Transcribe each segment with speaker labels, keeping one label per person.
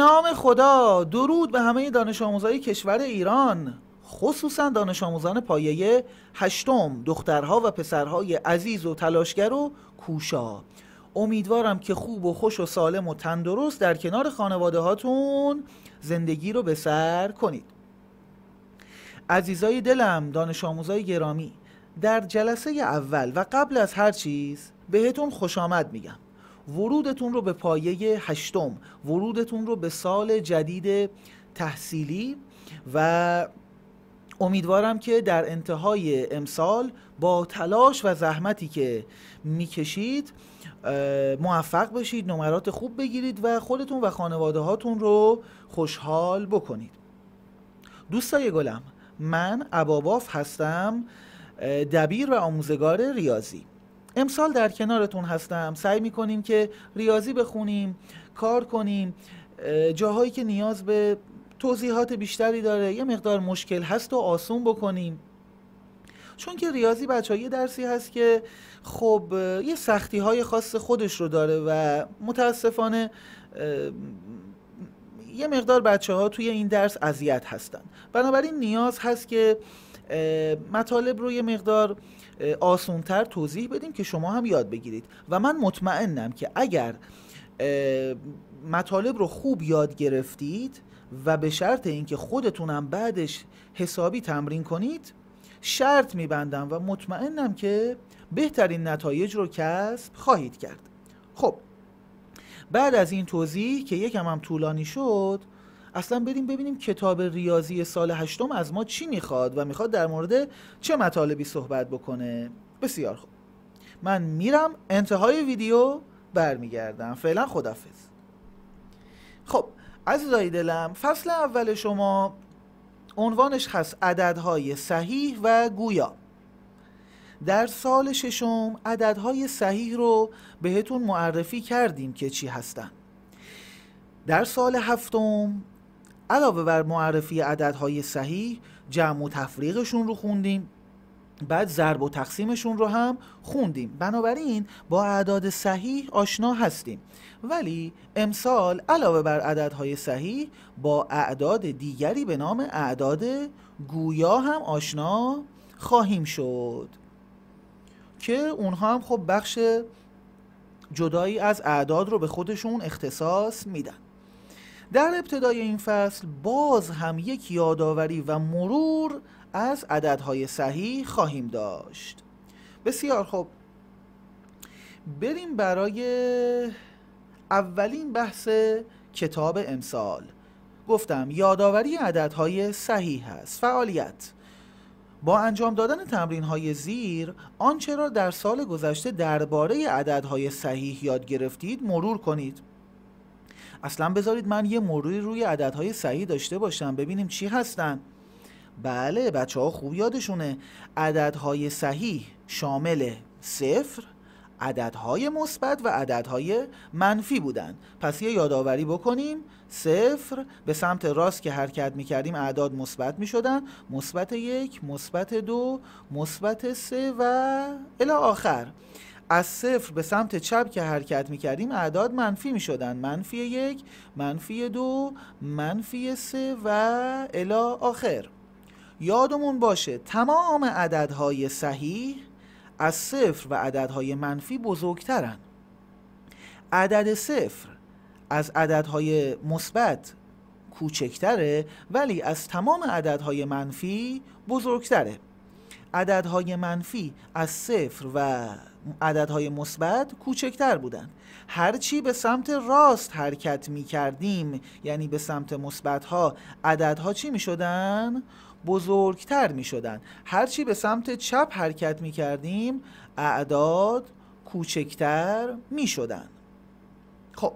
Speaker 1: نام خدا. درود به همه دانش آموزای کشور ایران، خصوصا دانش آموزان پایه 8، دخترها و پسرهای عزیز و تلاشگر و کوشا. امیدوارم که خوب و خوش و سالم و تندرست در کنار خانواده هاتون زندگی رو به سر کنید. عزیزای دلم، دانش آموزای گرامی، در جلسه اول و قبل از هر چیز بهتون خوش آمد میگم. ورودتون رو به پایه 8، ورودتون رو به سال جدید تحصیلی و امیدوارم که در انتهای امسال با تلاش و زحمتی که میکشید موفق بشید، نمرات خوب بگیرید و خودتون و خانواده هاتون رو خوشحال بکنید. دوستای گلم، من اباباف هستم، دبیر و آموزگار ریاضی. امسال در کنارتون هستم. سعی میکنیم که ریاضی بخونیم، کار کنیم، جاهایی که نیاز به توضیحات بیشتری داره، یه مقدار مشکل هست و آسون بکنیم. چون که ریاضی بچه‌ها یه درسی هست که خب یه سختی های خاص خودش رو داره و متاسفانه یه مقدار بچه‌ها توی این درس اذیت هستن. بنابراین نیاز هست که مطالب رو یه مقدار آسونتر توضیح بدیم که شما هم یاد بگیرید و من مطمئنم که اگر مطالب رو خوب یاد گرفتید و به شرط اینکه خودتونم بعدش حسابی تمرین کنید، شرط میبندم و مطمئنم که بهترین نتایج رو کسب خواهید کرد. خب بعد از این توضیح که یکم هم طولانی شد، اصلا بریم ببینیم کتاب ریاضی سال 8 از ما چی میخواد و میخواد در مورد چه مطالبی صحبت بکنه. بسیار خوب، من میرم انتهای ویدیو برمیگردم. فعلا خداحافظ. خب عزیزای دلم، فصل اول شما عنوانش هست عددهای صحیح و گویا. در سال 6 عددهای صحیح رو بهتون معرفی کردیم که چی هستن. در سال 7 علاوه بر معرفی عددهای صحیح، جمع و تفریقشون رو خوندیم، بعد ضرب و تقسیمشون رو هم خوندیم. بنابراین با اعداد صحیح آشنا هستیم، ولی امسال علاوه بر عددهای صحیح با اعداد دیگری به نام اعداد گویا هم آشنا خواهیم شد که اونها هم خب بخش جدایی از اعداد رو به خودشون اختصاص میدن. در ابتدای این فصل باز هم یک یادآوری و مرور از عددهای صحیح خواهیم داشت. بسیار خوب، بریم برای اولین بحث کتاب امسال. گفتم یادآوری عددهای صحیح هست. فعالیت: با انجام دادن تمرین‌های زیر آنچه را در سال گذشته درباره عددهای صحیح یاد گرفتید مرور کنید. اصلا بذارید من یه مروری روی عددهای صحیح داشته باشم ببینیم چی هستن. بله، بچه‌ها خوب یادشونه عددهای صحیح شامل 0، عددهای مثبت و عددهای منفی بودن. پس یه یادآوری بکنیم. 0 به سمت راست که حرکت میکردیم اعداد مثبت میشدن، مثبت 1، مثبت 2، مثبت 3 و الی آخر. از 0 به سمت چپ که حرکت میکردیم اعداد منفی میشدن، منفی 1، منفی 2، منفی 3 و الی آخر. یادمون باشه تمام عددهای صحیح از 0 و عددهای منفی بزرگترن. عدد 0 از عددهای مثبت کوچکتره ولی از تمام عددهای منفی بزرگتره. عددهای منفی از 0 و عددهای مثبت کوچکتر بودن. هرچی به سمت راست حرکت می کردیم، یعنی به سمت مثبت ها، عددها چی می شدن؟ بزرگتر می شدن. هرچی به سمت چپ حرکت می کردیم اعداد کوچکتر می شدن. خب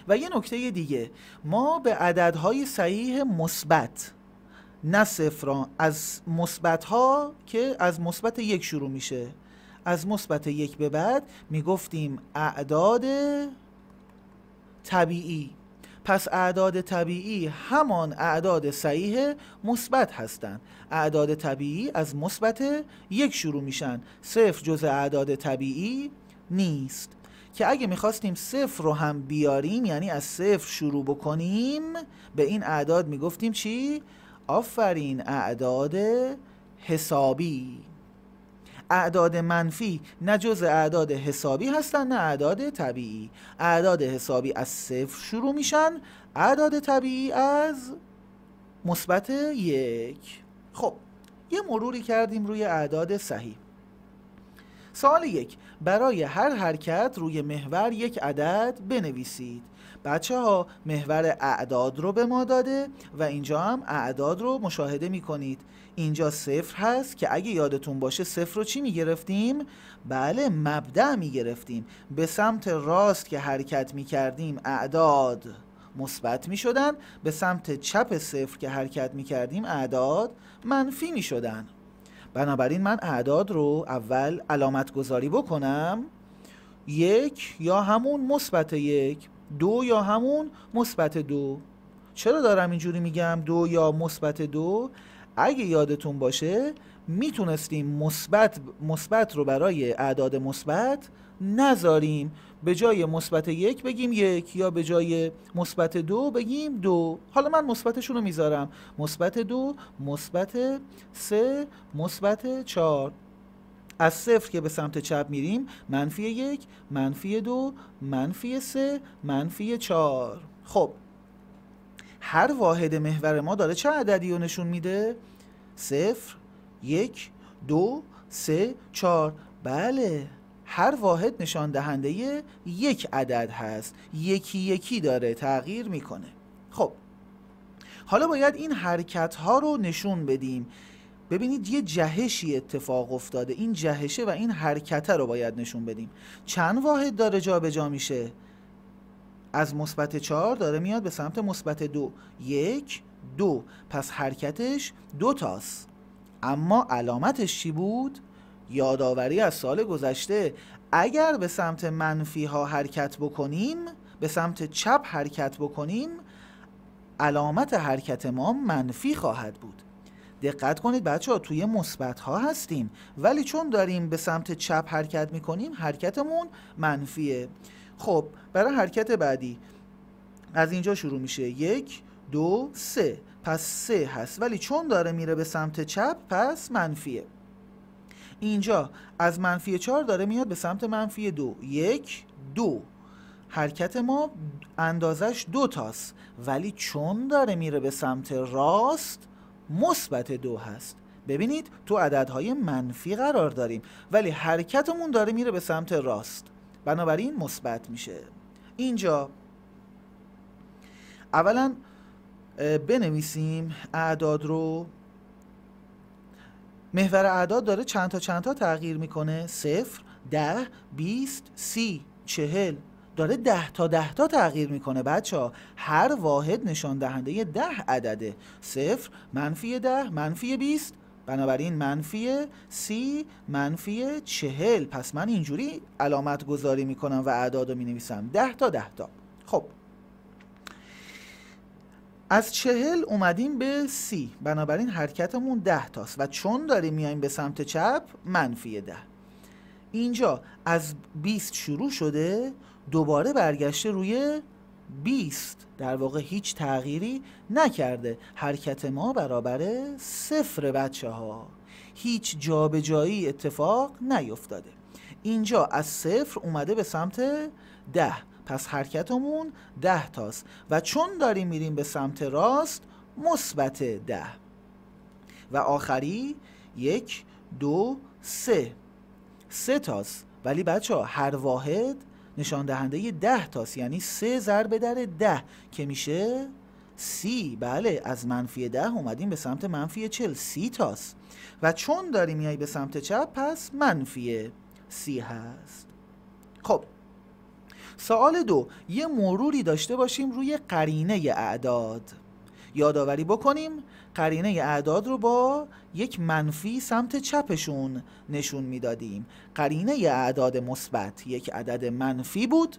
Speaker 1: و یه نکته دیگه، ما به عددهای صحیح مثبت، نه صفران، از مثبت ها که از مثبت 1 شروع میشه، از مثبت 1 به بعد میگفتیم اعداد طبیعی. پس اعداد طبیعی همان اعداد صحیح مثبت هستند. اعداد طبیعی از مثبت 1 شروع میشن. 0 جزء اعداد طبیعی نیست. که اگه میخواستیم صفر رو هم بیاریم، یعنی از صفر شروع بکنیم، به این اعداد میگفتیم چی؟ آفرین، اعداد حسابی. اعداد منفی نه جزء اعداد حسابی هستن نه اعداد طبیعی. اعداد حسابی از صفر شروع میشن، اعداد طبیعی از مثبت 1. خب یه مروری کردیم روی اعداد صحیح. سوال 1. برای هر حرکت روی محور یک عدد بنویسید. بچه ها محور اعداد رو به ما داده و اینجا هم اعداد رو مشاهده می کنید. اینجا صفر هست که اگه یادتون باشه صفر رو چی می گرفتیم؟ بله، مبدأ می گرفتیم. به سمت راست که حرکت می کردیم اعداد مثبت می شدن، به سمت چپ صفر که حرکت می کردیم اعداد منفی می شدن. بنابراین من اعداد رو اول علامت گذاری بکنم. 1 یا همون مثبت 1، 2 یا همون مثبت 2. چرا دارم اینجوری میگم 2 یا مثبت 2؟ اگه یادتون باشه میتونستیم مثبت رو برای اعداد مثبت نذاریم، به جای مثبت 1 بگیم 1 یا به جای مثبت 2 بگیم 2. حالا من مثبتشون رو میذارم، مثبت 2، مثبت 3، مثبت 4. از صفر که به سمت چپ میریم منفی 1، منفی 2، منفی 3، منفی 4. خب هر واحد محور ما داره چه عددی رو نشون میده؟ 0، 1، 2، 3، 4. بله، هر واحد نشان دهنده یک عدد هست، یکی یکی داره تغییر میکنه. خب حالا باید این حرکت ها رو نشون بدیم. ببینید یه جهشی اتفاق افتاده، این جهشه و این حرکته رو باید نشون بدیم. چند واحد داره جا به جا میشه؟ از مثبت 4 داره میاد به سمت مثبت 2. 1، 2. پس حرکتش 2 تاست. اما علامتش چی بود؟ یادآوری از سال گذشته. اگر به سمت منفی ها حرکت بکنیم، به سمت چپ حرکت بکنیم، علامت حرکت ما منفی خواهد بود. دقت کنید بچه ها، توی مثبت ها هستیم ولی چون داریم به سمت چپ حرکت میکنیم حرکتمون منفیه. خب برای حرکت بعدی از اینجا شروع میشه 1، 2، 3. پس 3 هست ولی چون داره میره به سمت چپ پس منفیه. اینجا از منفی 4 داره میاد به سمت منفی 2. 1، 2. حرکت ما اندازش 2 تاست ولی چون داره میره به سمت راست مثبت 2 هست. ببینید تو عددهای منفی قرار داریم ولی حرکتمون داره میره به سمت راست، بنابراین مثبت میشه. اینجا اولا بنویسیم اعداد رو. محور اعداد داره چند تا تغییر میکنه. 0، 10، 20، 30، 40. داره 10 تا تغییر میکنه بچه ها. هر واحد نشان دهنده 10 عدده. 0، منفی 10، منفی 20، بنابراین منفی 30، منفی 40. پس من اینجوری علامت گذاری میکنم و اعداد رو مینویسم 10 تا. خب از 40 اومدیم به 30، بنابراین حرکتمون 10 تاست و چون داریم میایم به سمت چپ منفی 10. اینجا از 20 شروع شده دوباره برگشته روی 20، در واقع هیچ تغییری نکرده. حرکت ما برابر 0 بچه ها، هیچ جابجایی اتفاق نیفتاده. اینجا از 0 اومده به سمت 10، پس حرکتمون 10 تاست و چون داریم میریم به سمت راست مثبت 10. و آخری 1، 2، 3 تاست ولی بچه ها هر واحد نشان دهنده 10 تاست، یعنی 3 ضرب در 10 که میشه 30. بله، از منفی 10 اومدیم به سمت منفی 40، 30 تاست و چون داریم میای به سمت چپ پس منفی 30 هست. خب سوال 2، یه مروری داشته باشیم روی قرینه اعداد. یادآوری بکنیم قرینه اعداد رو با یک منفی سمت چپشون نشون میدادیم. قرینه اعداد مثبت یک عدد منفی بود،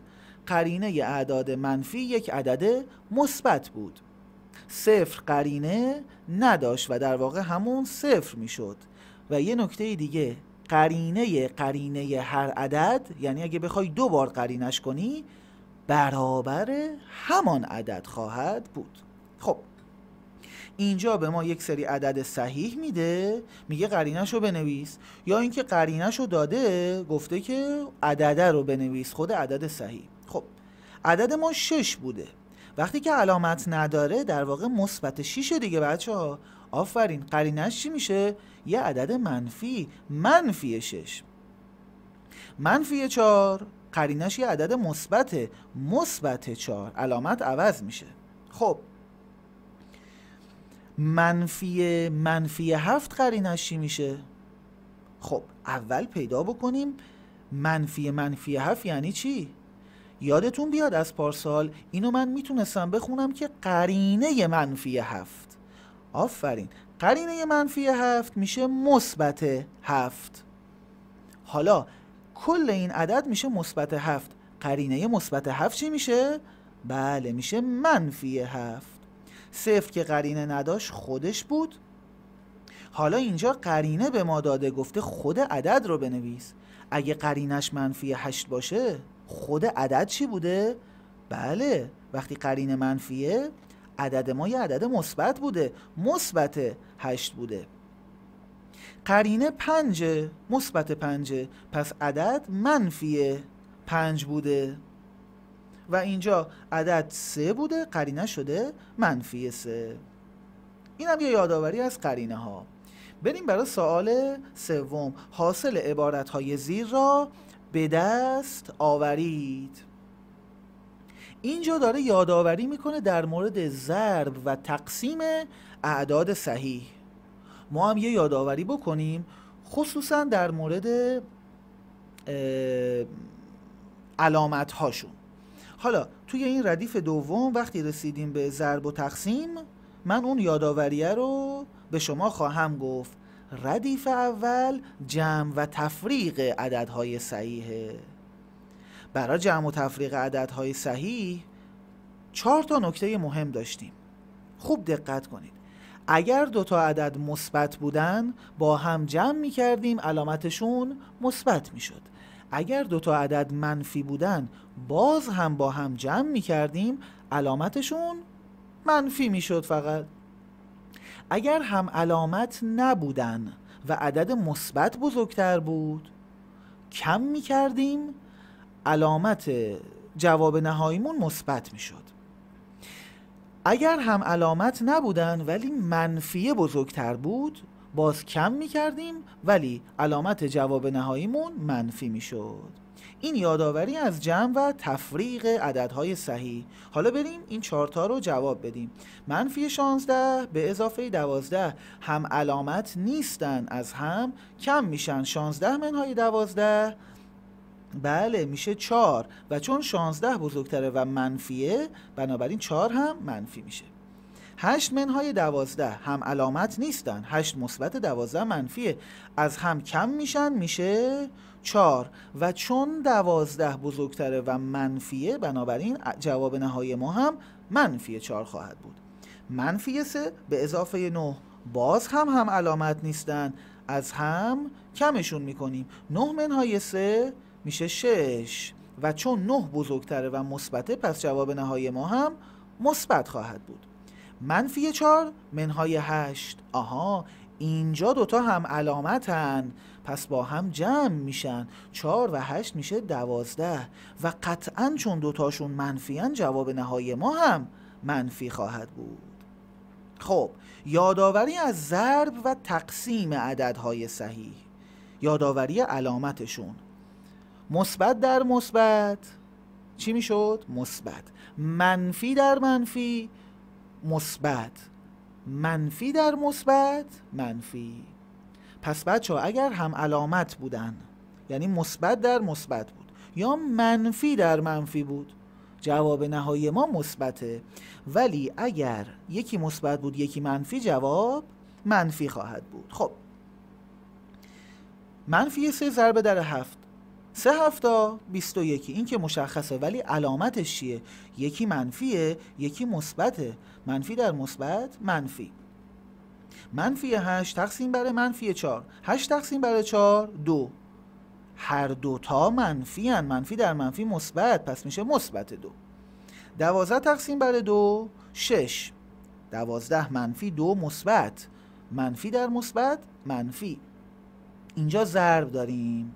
Speaker 1: قرینه اعداد منفی یک عدد مثبت بود. 0 قرینه نداشت و در واقع همون 0 میشد. و یه نکته دیگه قرینه هر عدد، یعنی اگه بخوای 2 بار قرینش کنی، برابر همان عدد خواهد بود. خب اینجا به ما یک سری عدد صحیح میده، میگه قرینش رو بنویس، یا اینکه قرینش رو داده گفته که عدده رو بنویس، خود عدد صحیح. خب عدد ما 6 بوده، وقتی که علامت نداره در واقع مثبت 6 دیگه بچه‌ها. آفرین، قرینش چی میشه؟ یه عدد منفی، منفی 6. منفی 4 قرینش یه عدد مثبت، مثبت 4، علامت عوض میشه. خب منفی 7 قرینش چی میشه؟ خب اول پیدا بکنیم منفی 7 یعنی چی؟ یادتون بیاد از پارسال اینو من میتونستم بخونم که قرینه منفی 7. آفرین، قرینه منفی 7 میشه مثبت 7. حالا کل این عدد میشه مثبت 7. قرینه مثبت 7 چی میشه؟ بله میشه منفی 7. صفر که قرینه نداشت خودش بود. حالا اینجا قرینه به ما داده، گفته خود عدد رو بنویس. اگه قرینش منفی 8 باشه خود عدد چی بوده؟ بله وقتی قرینه منفیه عدد ما یه عدد مثبت بوده، مثبت 8 بوده. قرینه 5 مثبت 5، پس عدد منفی 5 بوده. و اینجا عدد 3 بوده، قرینه شده منفی 3. این هم یه یادآوری از قرینه ها. بریم برای سوال سوم. حاصل عبارت‌های زیر را به دست آورید. اینجا داره یادآوری میکنه در مورد ضرب و تقسیم اعداد صحیح. ما هم یه یادآوری بکنیم خصوصا در مورد علامت هاشون. حالا توی این ردیف دوم وقتی رسیدیم به ضرب و تقسیم، من اون یادآوریه رو به شما خواهم گفت. ردیف اول جمع و تفریق عددهای صحیحه. برای جمع و تفریق عددهای صحیح 4 تا نکته مهم داشتیم. خوب دقت کنید. اگر 2 تا عدد مثبت بودن با هم جمع می کردیم، علامتشون مثبت می شد. اگر 2 تا عدد منفی بودن باز هم با هم جمع می کردیم، علامتشون منفی می شد فقط. اگر هم علامت نبودن و عدد مثبت بزرگتر بود، کم می کردیم، علامت جواب نهاییمون مثبت می شد. اگر هم علامت نبودن ولی منفی بزرگتر بود، باز کم می کردیم ولی علامت جواب نهاییمون منفی می شد. این یادآوری از جمع و تفریق عددهای صحیح. حالا بریم این 4 تا رو جواب بدیم. منفی 16 به اضافه 12 هم علامت نیستن، از هم کم میشن. 16 منهای 12 بله میشه 4، و چون 16 بزرگتره و منفیه بنابراین 4 هم منفی میشه. 8 منهای 12 هم علامت نیستن، 8 مثبت 12 منفیه، از هم کم میشن میشه 4، و چون 12 بزرگتره و منفیه بنابراین جواب نهایی ما هم منفی 4 خواهد بود. منفی 3 به اضافه 9 باز هم علامت نیستن، از هم کمشون میکنیم. 9 منهای 3 میشه 6، و چون 9 بزرگتره و مثبته پس جواب نهایی ما هم مثبت خواهد بود. منفی 4 منهای 8. آها، اینجا 2 تا هم علامتن پس با هم جمع میشن. 4 و 8 میشه 12، و قطعا چون 2 تاشون منفیان جواب نهایی ما هم منفی خواهد بود. خب یادآوری از ضرب و تقسیم عددهای صحیح. یادآوری علامتشون. مثبت در مثبت چی میشد؟ مثبت. منفی در منفی مثبت. منفی در مثبت منفی. پس بچه ها اگر هم علامت بودن یعنی مثبت در مثبت بود یا منفی در منفی بود، جواب نهایی ما مثبته. ولی اگر یکی مثبت بود یکی منفی، جواب منفی خواهد بود. خب منفی 3 ضرب در 7، 3 هفتا 21. این که مشخصه ولی علامتش چیه؟ یکی منفیه یکی مثبته. منفی در مثبت منفی. منفی 8 تقسیم بر منفی 4. 8 تقسیم بر 4 2. هر دوتا منفی هن. منفی در منفی مثبت، پس میشه مثبت 2. 12 تقسیم بر 2 6. 12 منفی 2 مثبت. منفی در مثبت منفی. اینجا ضرب داریم.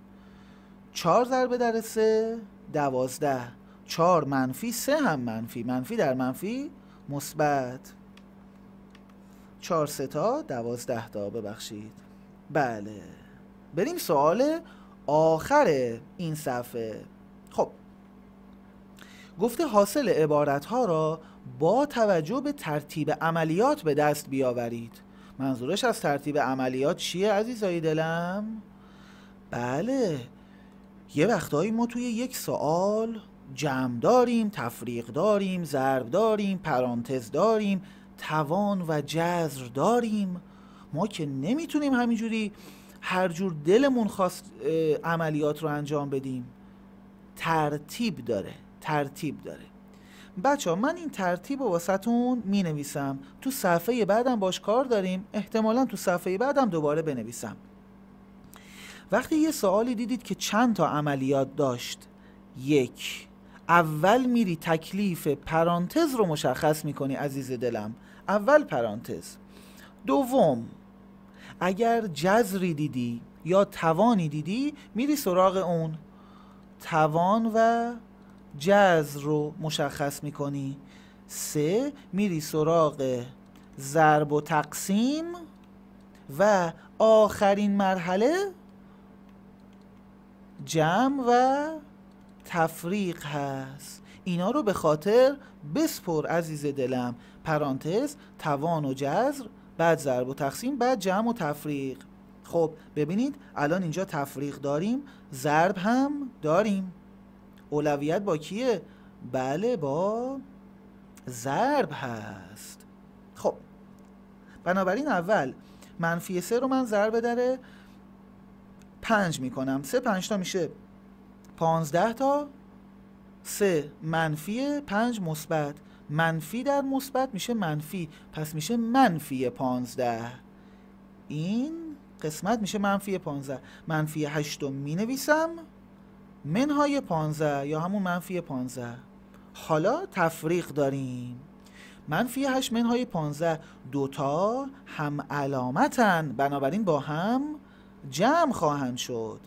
Speaker 1: 4 ضرب در 3 12. 4 منفی 3 هم منفی. منفی در منفی مثبت. 4 3 تا 12 تا ببخشید. بله، بریم سوال آخر این صفحه. خب گفته حاصل عبارت ها را با توجه به ترتیب عملیات به دست بیاورید. منظورش از ترتیب عملیات چیه عزیزای دلم؟ بله، یه وقتایی ما توی یک سوال جمع داریم، تفریق داریم، ضرب داریم، پرانتز داریم، توان و جذر داریم. ما که نمیتونیم همینجوری هر جور دلمون خواست عملیات رو انجام بدیم. ترتیب داره. بچه ها من این ترتیب رو واسهتون می نویسم. تو صفحه بعدم باش کار داریم، احتمالا تو صفحه بعدم دوباره بنویسم. وقتی یه سوالی دیدید که چند تا عملیات داشت، 1 اول میری تکلیف پرانتز رو مشخص میکنی عزیز دلم، اول پرانتز. 2 اگر جذری دیدی یا توانی دیدی میری سراغ اون، توان و جذر رو مشخص میکنی. 3 میری سراغ ضرب و تقسیم و آخرین مرحله جمع و تفریق هست. اینا رو به خاطر بسپر عزیز دلم. پرانتز، توان و جذر، بعد ضرب و تقسیم، بعد جمع و تفریق. خب ببینید الان اینجا تفریق داریم، ضرب هم داریم. اولویت با کیه؟ بله با ضرب هست. خب بنابراین اول منفی 3 رو من ضرب در 5 میکنم. 3 5 تا میشه 15 تا. 3 منفی 5 مثبت. منفی در مثبت میشه منفی، پس میشه منفی 15. این قسمت میشه منفی 15. منفی 8 رو می نویسم منهای 15 یا همون منفی 15. حالا تفریق داریم. منفی 8 منهای 15 دوتا هم علامتن، بنابراین با هم جمع خواهند شد.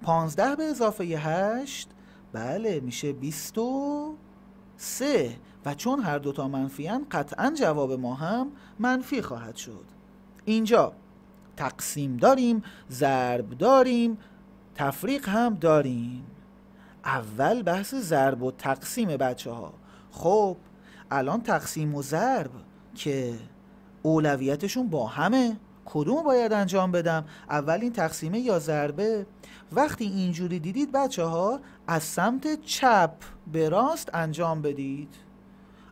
Speaker 1: 15 به اضافه 8 بله میشه 23 و چون هر دوتا منفی هن قطعا جواب ما هم منفی خواهد شد. اینجا تقسیم داریم، ضرب داریم، تفریق هم داریم. اول بحث ضرب و تقسیم بچه ها. خب الان تقسیم و ضرب که اولویتشون با همه، کدوم باید انجام بدم؟ اول این تقسیمه یا ضربه؟ وقتی اینجوری دیدید بچه ها از سمت چپ به راست انجام بدید.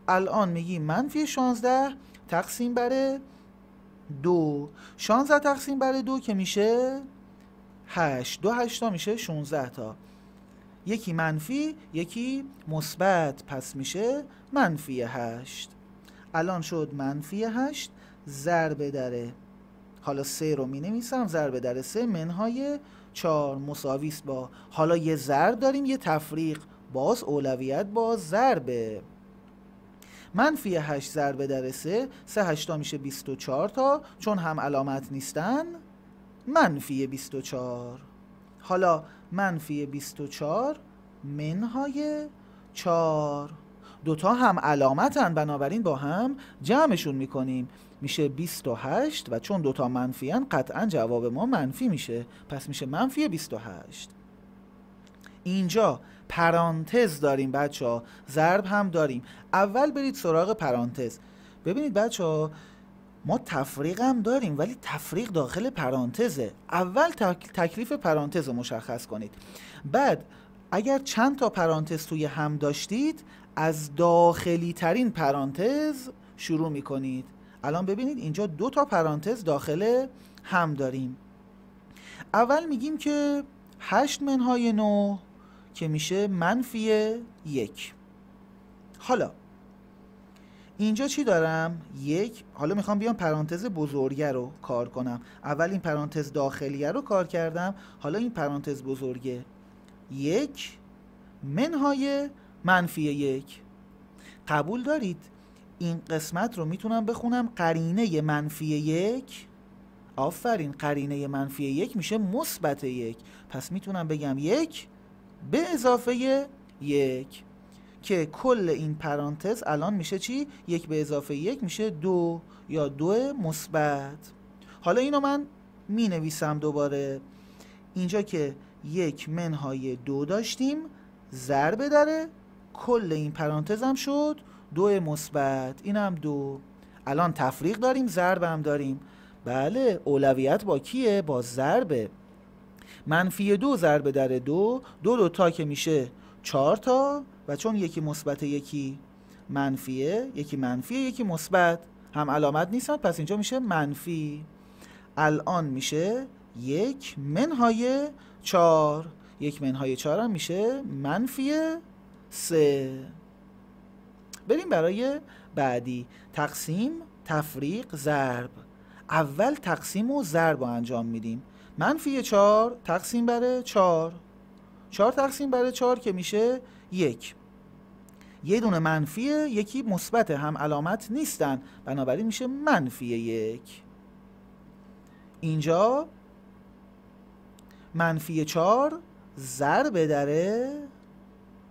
Speaker 1: الان میگیم منفی 16 تقسیم بر 2. 16 تقسیم بر 2 که میشه 8. 2 8 تا میشه 16 تا. یکی منفی یکی مثبت، پس میشه منفی 8. الان شد منفی 8 ضرب در، حالا 3 رو می نویسم، ضرب در 3 منهای 4 مساویست با، حالا یه ضرب داریم یه تفریق، باز اولویت با ضربه. منفی 8 ضرب در 3 3 8 تا میشه 24 تا، چون هم علامت نیستن منفی 24. حالا منفی 24 منهای 4 دوتا هم علامتن، بنابراین با هم جمعشون میکنیم میشه 28 و چون دوتا منفی هن قطعا جواب ما منفی میشه، پس میشه منفی 28. اینجا پرانتز داریم بچه ها، ضرب هم داریم. اول برید سراغ پرانتز. ببینید بچه ها ما تفریق هم داریم ولی تفریق داخل پرانتزه. اول تکلیف پرانتز رو مشخص کنید، بعد اگر چند تا پرانتز توی هم داشتید از داخلی ترین پرانتز شروع میکنید. الان ببینید اینجا 2 تا پرانتز داخل هم داریم. اول میگیم که 8 منهای 9 که میشه منفی 1. حالا اینجا چی دارم؟ یک. حالا میخوام بیام پرانتز بزرگه رو کار کنم. اول این پرانتز داخلیه رو کار کردم، حالا این پرانتز بزرگه. 1 منهای -1. قبول دارید این قسمت رو میتونم بخونم قرینه -1. آفرین، قرینه -1 میشه مثبت 1. پس میتونم بگم 1 به اضافه 1 که کل این پرانتز الان میشه چی؟ 1 به اضافه 1 میشه 2 یا 2 مثبت. حالا اینو من می نویسم دوباره. اینجا که 1 منهای 2 داشتیم ضرب در کل این پرانتز هم شد 2 مثبت، اینم 2. الان تفریق داریم، ضرب هم داریم. بله، اولویت با کیه؟ با ضربه. -2 ضرب در 2 دو تا که میشه 4 تا و چون یکی مثبت یکی منفیه، یکی منفیه یکی مثبت، هم علامت نیستن، پس اینجا میشه منفی. الان میشه 1 منهای 4. 1 منهای 4 هم میشه -3. بریم برای بعدی. تقسیم، تفریق، ضرب. اول تقسیم و ضرب رو انجام میدیم. -4 تقسیم بر 4. 4 تقسیم بر 4 که میشه 1. یه دونه منفیه، یکی مثبته، هم علامت نیستن، بنابراین میشه -1. اینجا -4 ضرب در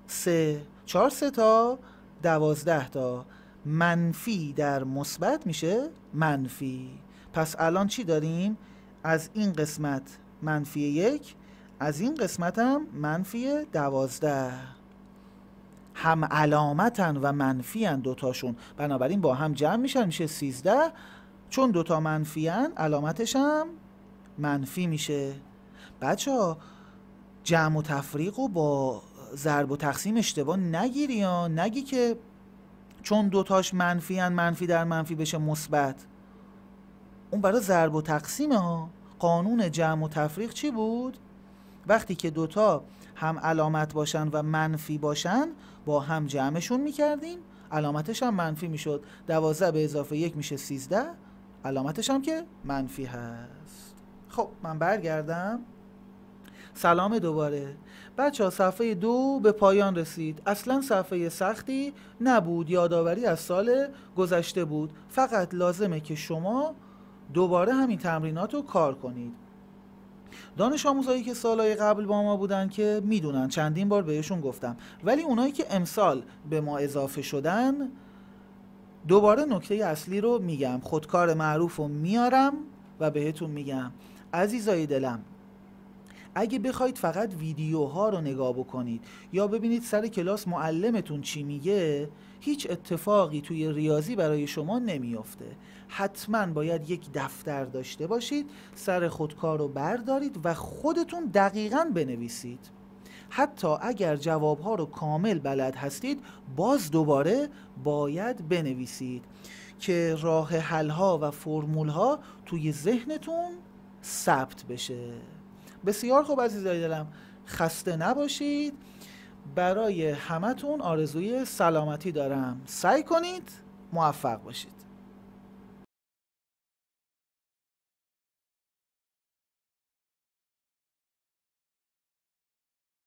Speaker 1: 3. 4 3 تا 12 تا. منفی در مثبت میشه منفی. پس الان چی داریم؟ از این قسمت -1، از این قسمت هم -12. هم علامتن و منفی‌ان دوتاشون، بنابراین با هم جمع میشن میشه 13. چون دوتا منفی‌ان علامتش هم منفی میشه. بچه‌ها جمع و تفریق رو با ضرب و تقسیم اشتباه نگیری ها. نگی که چون دوتاش منفی‌ان منفی در منفی بشه مثبت. اون برای ضرب و تقسیمه ها. قانون جمع و تفریق چی بود؟ وقتی که دوتا هم علامت باشن و منفی باشن با هم جمعشون میکردیم، علامتش هم منفی میشد. 12 به اضافه 1 میشه 13، علامتش هم که منفی هست. خب من برگردم. سلام دوباره بچه ها. صفحه 2 به پایان رسید. اصلا صفحه سختی نبود، یادآوری از سال گذشته بود. فقط لازمه که شما دوباره همین تمرینات رو کار کنید. دانش آموزایی که سالهای قبل با ما بودن که میدونن، چندین بار بهشون گفتم، ولی اونایی که امسال به ما اضافه شدن دوباره نکته اصلی رو میگم. خودکار معروف رو میارم و بهتون میگم. عزیزای دلم، اگه بخواید فقط ویدیوها رو نگاه بکنید یا ببینید سر کلاس معلمتون چی میگه، هیچ اتفاقی توی ریاضی برای شما نمیافته. حتما باید یک دفتر داشته باشید، سر خودکار رو بردارید و خودتون دقیقاً بنویسید. حتی اگر جوابها رو کامل بلد هستید، باز دوباره باید بنویسید که راه حل‌ها و فرمول‌ها توی ذهنتون ثبت بشه. بسیار خوب عزیزای دلم، خسته نباشید. برای همتون آرزوی سلامتی دارم. سعی کنید موفق باشید.